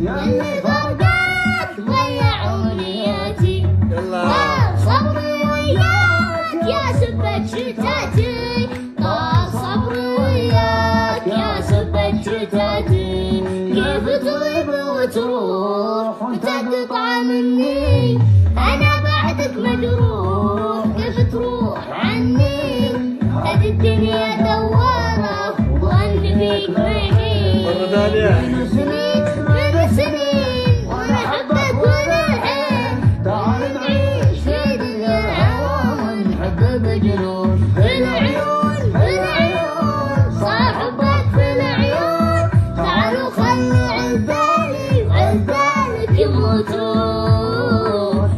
اللي فرقك ضيع أمنياتي. طال صبري وياك يا سبة شتاتي، طال صبري وياك يا سبة شتاتي. كيف تغيب وتروح وتقطع مني، أنا بعدك مجروح كيف تروح عني. هذه الدنيا دوارة وظن فيك معين. من سنين وأنا أحبك وأنا الحين. تعال نعيش في دنيا الهوى ونحب بجنون.